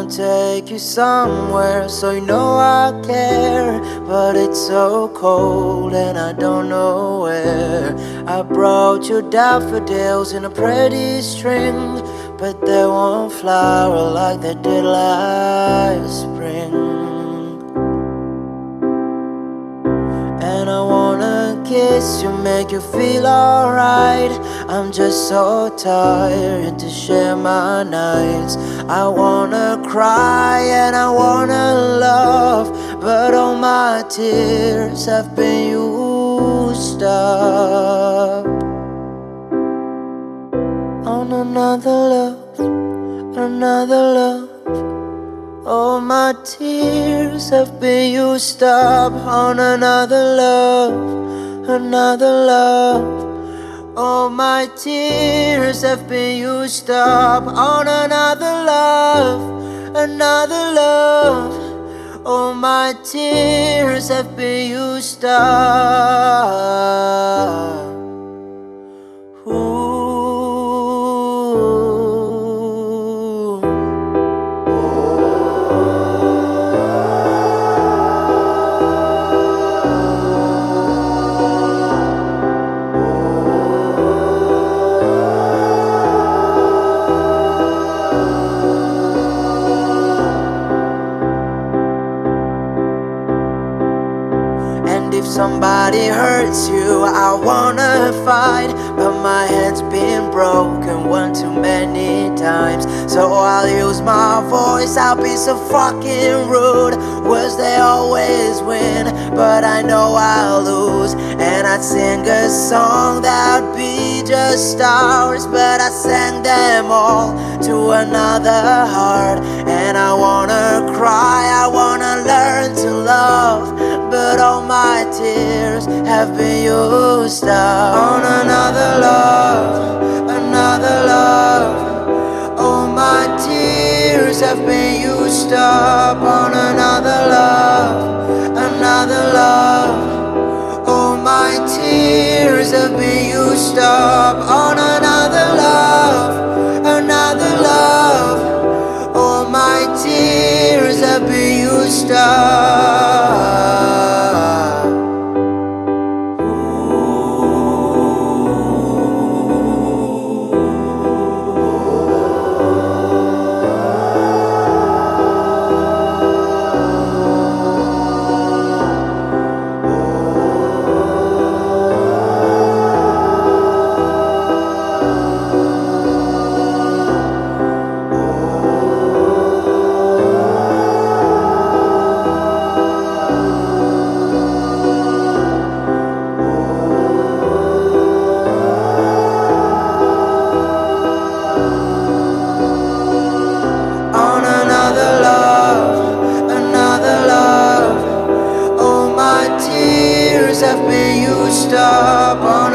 wanna take you somewhere so you know I care, but it's so cold and I don't know where. I brought you daffodils in a pretty string, but they won't flower like they did last spring. And I wanna kiss you, make you feel alright. I'm just so tired to share my nights. I wanna cry and I wanna love, but all my tears have been used up on another love, another love. All my tears have been used up on another love, another love. All my tears have been used up on another love, another love. All my tears have been used up. Ooh. If somebody hurts you, I wanna fight, but my head's been broken one too many times. So I'll use my voice, I'll be so fucking rude. Words they always win, but I know I'll lose. And I'd sing a song that'd be just ours, but I sang them all to another heart. And I wanna cry, I wanna learn to love, but all my tears have been used up on another love, another love. All my tears have been used up on another love, another love. All my tears have been used up on another love, another love. All my tears have been used up. Have been used up on